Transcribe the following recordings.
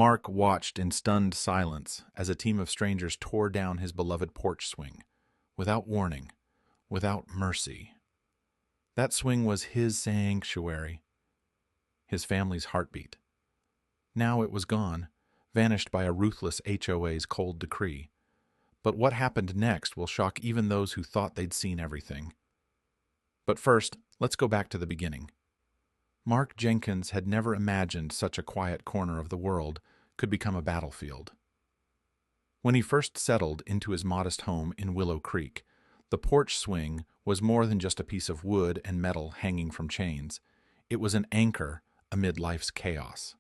Mark watched in stunned silence as a team of strangers tore down his beloved porch swing, without warning, without mercy. That swing was his sanctuary, his family's heartbeat. Now it was gone, vanished by a ruthless HOA's cold decree. But what happened next will shock even those who thought they'd seen everything. But first, let's go back to the beginning. Mark Jenkins had never imagined such a quiet corner of the world could become a battlefield. When he first settled into his modest home in Willow Creek, the porch swing was more than just a piece of wood and metal hanging from chains. It was an anchor amid life's chaos.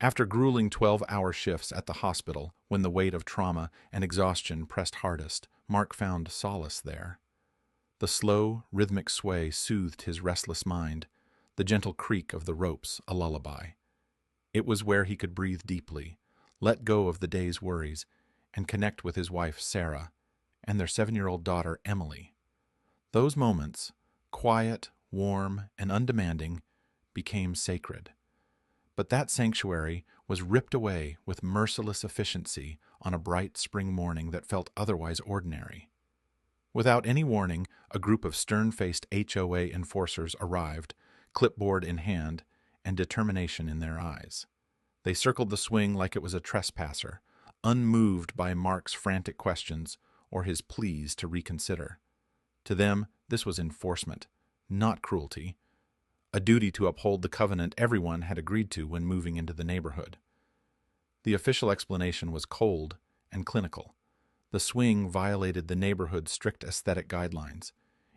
After grueling 12-hour shifts at the hospital, when the weight of trauma and exhaustion pressed hardest, Mark found solace there. The slow, rhythmic sway soothed his restless mind, the gentle creak of the ropes a lullaby. It was where he could breathe deeply, let go of the day's worries, and connect with his wife Sarah and their 7-year-old daughter Emily. Those moments, quiet, warm, and undemanding, became sacred. But that sanctuary was ripped away with merciless efficiency on a bright spring morning that felt otherwise ordinary. Without any warning, a group of stern-faced HOA enforcers arrived, clipboard in hand and determination in their eyes. They circled the swing like it was a trespasser, unmoved by Mark's frantic questions or his pleas to reconsider. To them, this was enforcement, not cruelty, a duty to uphold the covenant everyone had agreed to when moving into the neighborhood. The official explanation was cold and clinical. The swing violated the neighborhood's strict aesthetic guidelines.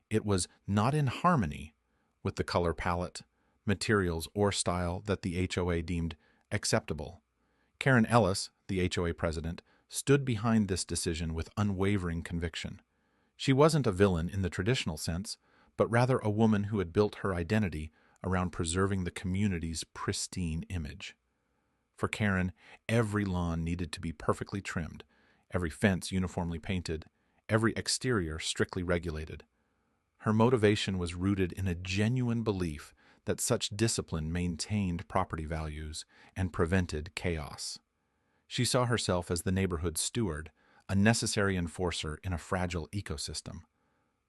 It was not in harmony with the color palette, materials, or style that the HOA deemed acceptable. Karen Ellis, the HOA president, stood behind this decision with unwavering conviction. She wasn't a villain in the traditional sense, but rather a woman who had built her identity around preserving the community's pristine image. For Karen, every lawn needed to be perfectly trimmed, every fence uniformly painted, every exterior strictly regulated. Her motivation was rooted in a genuine belief that such discipline maintained property values and prevented chaos. She saw herself as the neighborhood's steward, a necessary enforcer in a fragile ecosystem.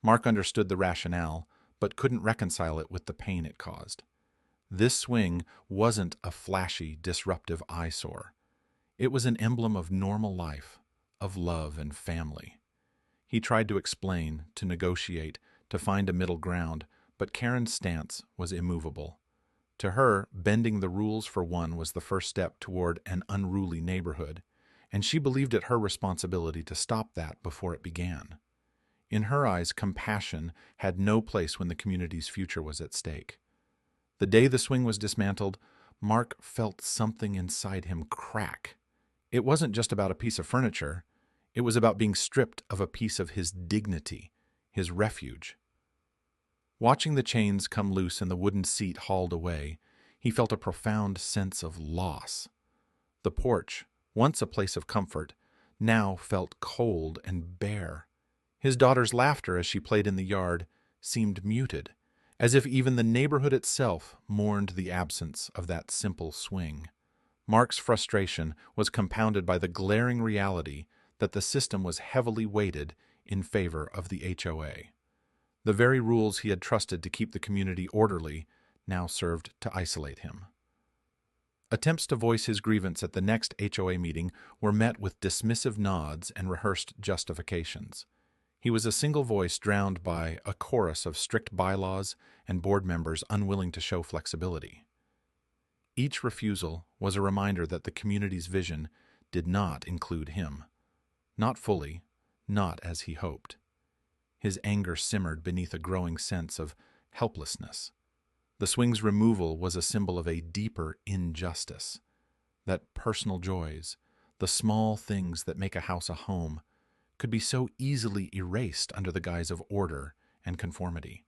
Mark understood the rationale, but couldn't reconcile it with the pain it caused. This swing wasn't a flashy, disruptive eyesore. It was an emblem of normal life, of love and family. He tried to explain, to negotiate, to find a middle ground, but Karen's stance was immovable. To her, bending the rules for one was the first step toward an unruly neighborhood, and she believed it her responsibility to stop that before it began. In her eyes, compassion had no place when the community's future was at stake. The day the swing was dismantled, Mark felt something inside him crack. It wasn't just about a piece of furniture. It was about being stripped of a piece of his dignity, his refuge. Watching the chains come loose and the wooden seat hauled away, he felt a profound sense of loss. The porch, once a place of comfort, now felt cold and bare. His daughter's laughter as she played in the yard seemed muted, as if even the neighborhood itself mourned the absence of that simple swing. Mark's frustration was compounded by the glaring reality that the system was heavily weighted in favor of the HOA. The very rules he had trusted to keep the community orderly now served to isolate him. Attempts to voice his grievance at the next HOA meeting were met with dismissive nods and rehearsed justifications. He was a single voice drowned by a chorus of strict bylaws and board members unwilling to show flexibility. Each refusal was a reminder that the community's vision did not include him. Not fully, not as he hoped. His anger simmered beneath a growing sense of helplessness. The swing's removal was a symbol of a deeper injustice, that personal joys, the small things that make a house a home, could be so easily erased under the guise of order and conformity.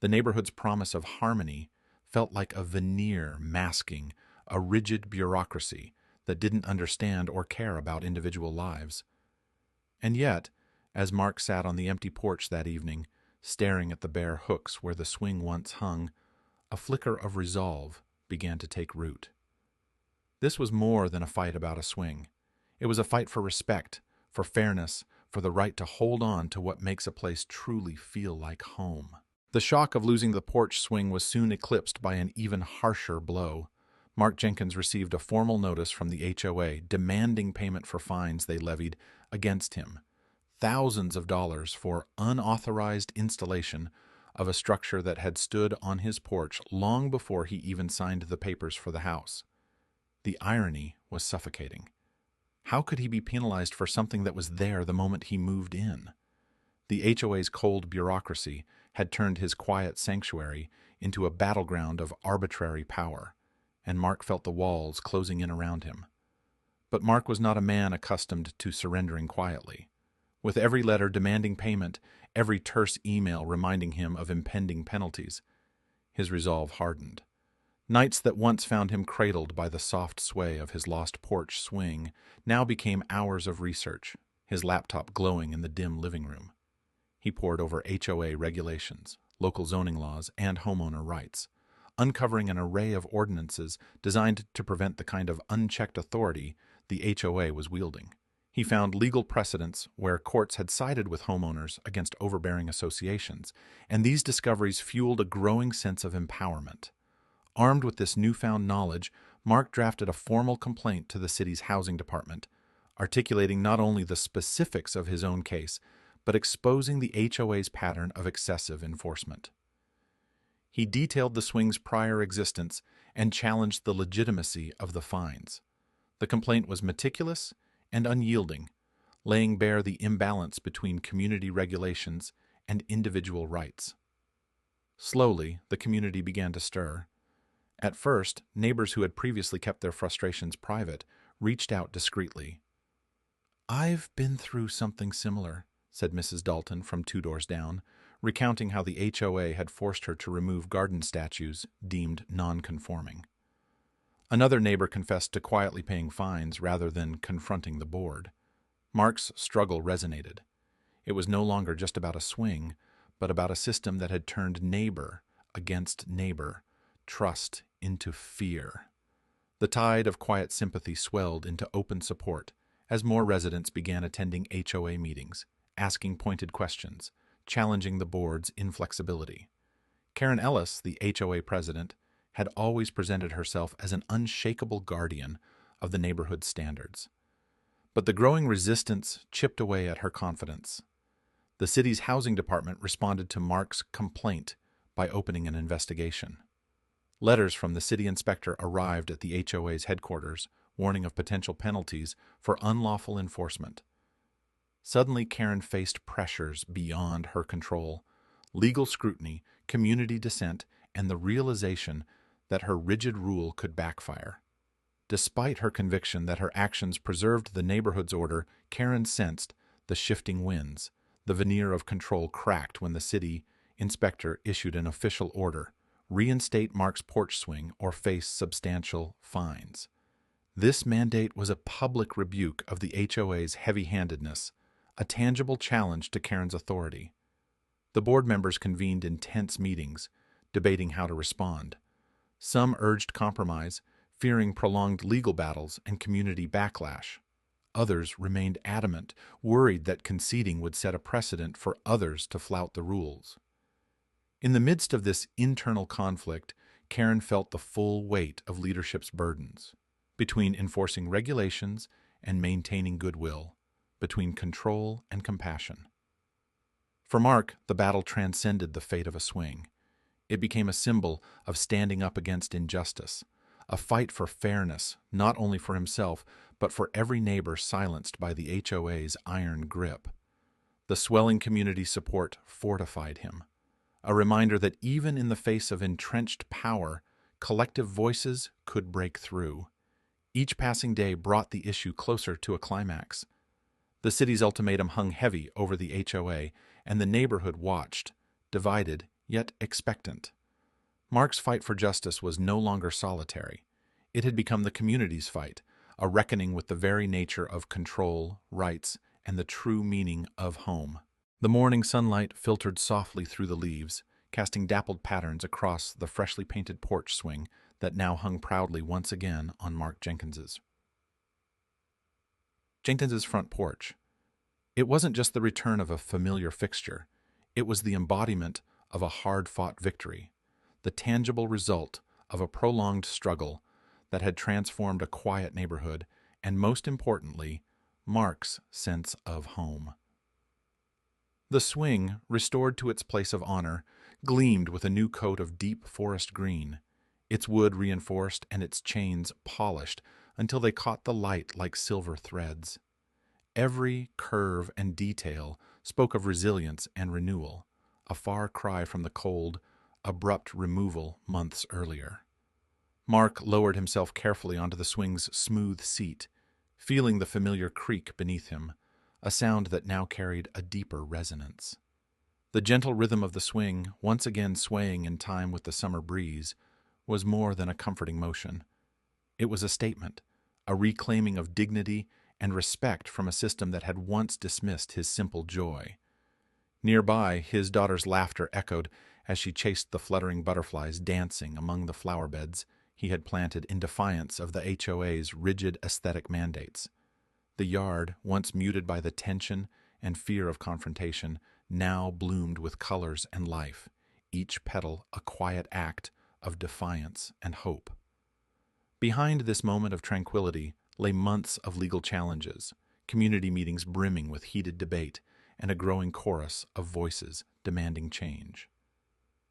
The neighborhood's promise of harmony felt like a veneer masking a rigid bureaucracy that didn't understand or care about individual lives. And yet, as Mark sat on the empty porch that evening, staring at the bare hooks where the swing once hung, a flicker of resolve began to take root. This was more than a fight about a swing. It was a fight for respect, for fairness, for the right to hold on to what makes a place truly feel like home. The shock of losing the porch swing was soon eclipsed by an even harsher blow. Mark Jenkins received a formal notice from the HOA demanding payment for fines they levied against him. Thousands of dollars for unauthorized installation of a structure that had stood on his porch long before he even signed the papers for the house. The irony was suffocating. How could he be penalized for something that was there the moment he moved in? The HOA's cold bureaucracy had turned his quiet sanctuary into a battleground of arbitrary power, and Mark felt the walls closing in around him. But Mark was not a man accustomed to surrendering quietly. With every letter demanding payment, every terse email reminding him of impending penalties, his resolve hardened. Nights that once found him cradled by the soft sway of his lost porch swing now became hours of research, his laptop glowing in the dim living room. He pored over HOA regulations, local zoning laws, and homeowner rights, uncovering an array of ordinances designed to prevent the kind of unchecked authority the HOA was wielding. He found legal precedents where courts had sided with homeowners against overbearing associations, and these discoveries fueled a growing sense of empowerment. Armed with this newfound knowledge, Mark drafted a formal complaint to the city's housing department, articulating not only the specifics of his own case, but exposing the HOA's pattern of excessive enforcement. He detailed the swing's prior existence and challenged the legitimacy of the fines. The complaint was meticulous and unyielding, laying bare the imbalance between community regulations and individual rights. Slowly, the community began to stir. At first, neighbors who had previously kept their frustrations private reached out discreetly. "I've been through something similar," said Mrs. Dalton from 2 doors down, recounting how the HOA had forced her to remove garden statues deemed non-conforming. Another neighbor confessed to quietly paying fines rather than confronting the board. Mark's struggle resonated. It was no longer just about a swing, but about a system that had turned neighbor against neighbor, trust into fear. The tide of quiet sympathy swelled into open support as more residents began attending HOA meetings, asking pointed questions, challenging the board's inflexibility. Karen Ellis, the HOA president, had always presented herself as an unshakable guardian of the neighborhood standards. But the growing resistance chipped away at her confidence. The city's housing department responded to Mark's complaint by opening an investigation. Letters from the city inspector arrived at the HOA's headquarters, warning of potential penalties for unlawful enforcement. Suddenly, Karen faced pressures beyond her control: legal scrutiny, community dissent, and the realization that her rigid rule could backfire. Despite her conviction that her actions preserved the neighborhood's order, Karen sensed the shifting winds. The veneer of control cracked when the city inspector issued an official order: reinstate Mark's porch swing or face substantial fines. This mandate was a public rebuke of the HOA's heavy-handedness, a tangible challenge to Karen's authority. The board members convened intense meetings, debating how to respond. Some urged compromise, fearing prolonged legal battles and community backlash. Others remained adamant, worried that conceding would set a precedent for others to flout the rules. In the midst of this internal conflict, Karen felt the full weight of leadership's burdens. Between enforcing regulations and maintaining goodwill, between control and compassion. For Mark, the battle transcended the fate of a swing. It became a symbol of standing up against injustice, a fight for fairness, not only for himself, but for every neighbor silenced by the HOA's iron grip. The swelling community support fortified him, a reminder that even in the face of entrenched power, collective voices could break through. Each passing day brought the issue closer to a climax. The city's ultimatum hung heavy over the HOA, and the neighborhood watched, divided yet expectant. Mark's fight for justice was no longer solitary. It had become the community's fight, a reckoning with the very nature of control, rights, and the true meaning of home. The morning sunlight filtered softly through the leaves, casting dappled patterns across the freshly painted porch swing that now hung proudly once again on Mark Jenkins's front porch. It wasn't just the return of a familiar fixture. It was the embodiment of a hard-fought victory, the tangible result of a prolonged struggle that had transformed a quiet neighborhood and, most importantly, Mark's sense of home. The swing, restored to its place of honor, gleamed with a new coat of deep forest green, its wood reinforced and its chains polished until they caught the light like silver threads. Every curve and detail spoke of resilience and renewal, a far cry from the cold, abrupt removal months earlier. Mark lowered himself carefully onto the swing's smooth seat, feeling the familiar creak beneath him, a sound that now carried a deeper resonance. The gentle rhythm of the swing, once again swaying in time with the summer breeze, was more than a comforting motion. It was a statement, a reclaiming of dignity and respect from a system that had once dismissed his simple joy. Nearby, his daughter's laughter echoed as she chased the fluttering butterflies dancing among the flower beds he had planted in defiance of the HOA's rigid aesthetic mandates. The yard, once muted by the tension and fear of confrontation, now bloomed with colors and life, each petal a quiet act of defiance and hope. Behind this moment of tranquility lay months of legal challenges, community meetings brimming with heated debate, and a growing chorus of voices demanding change.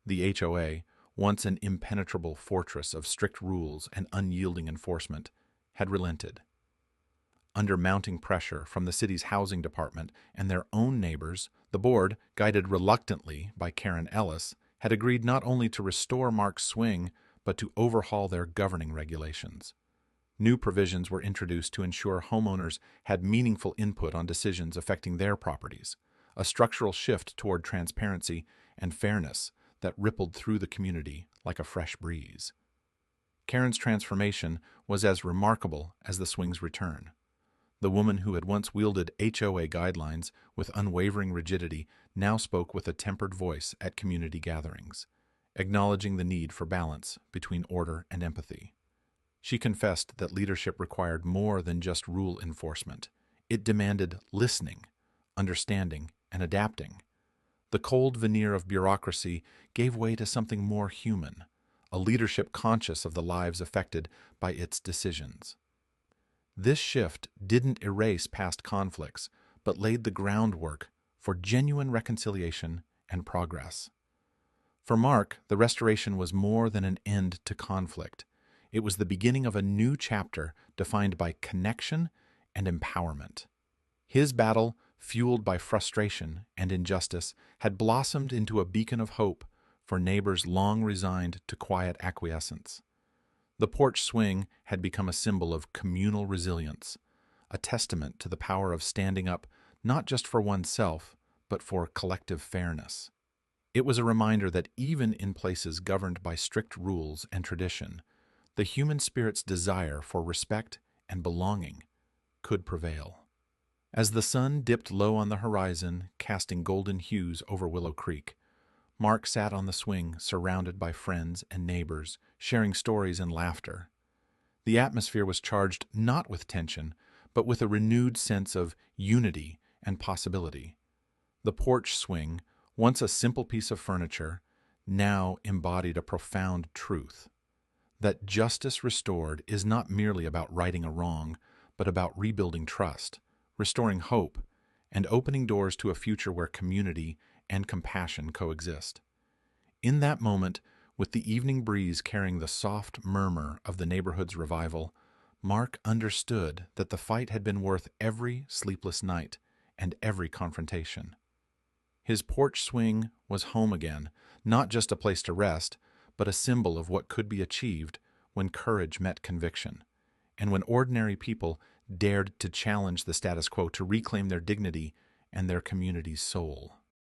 The HOA, once an impenetrable fortress of strict rules and unyielding enforcement, had relented. Under mounting pressure from the city's housing department and their own neighbors, the board, guided reluctantly by Karen Ellis, had agreed not only to restore Mark's swing, but to overhaul their governing regulations. New provisions were introduced to ensure homeowners had meaningful input on decisions affecting their properties, a structural shift toward transparency and fairness that rippled through the community like a fresh breeze. Karen's transformation was as remarkable as the swing's return. The woman who had once wielded HOA guidelines with unwavering rigidity now spoke with a tempered voice at community gatherings, acknowledging the need for balance between order and empathy. She confessed that leadership required more than just rule enforcement. It demanded listening, understanding, and adapting. The cold veneer of bureaucracy gave way to something more human, a leadership conscious of the lives affected by its decisions. This shift didn't erase past conflicts, but laid the groundwork for genuine reconciliation and progress. For Mark, the restoration was more than an end to conflict. It was the beginning of a new chapter defined by connection and empowerment. His battle, fueled by frustration and injustice, had blossomed into a beacon of hope for neighbors long resigned to quiet acquiescence. The porch swing had become a symbol of communal resilience, a testament to the power of standing up not just for oneself, but for collective fairness. It was a reminder that even in places governed by strict rules and tradition, the human spirit's desire for respect and belonging could prevail. As the sun dipped low on the horizon, casting golden hues over Willow Creek, Mark sat on the swing, surrounded by friends and neighbors, sharing stories and laughter. The atmosphere was charged not with tension, but with a renewed sense of unity and possibility. The porch swing, once a simple piece of furniture, now embodied a profound truth: that justice restored is not merely about righting a wrong, but about rebuilding trust, restoring hope, and opening doors to a future where community and compassion coexist. In that moment, with the evening breeze carrying the soft murmur of the neighborhood's revival, Mark understood that the fight had been worth every sleepless night and every confrontation. His porch swing was home again, not just a place to rest, but a symbol of what could be achieved when courage met conviction, and when ordinary people dared to challenge the status quo to reclaim their dignity and their community's soul.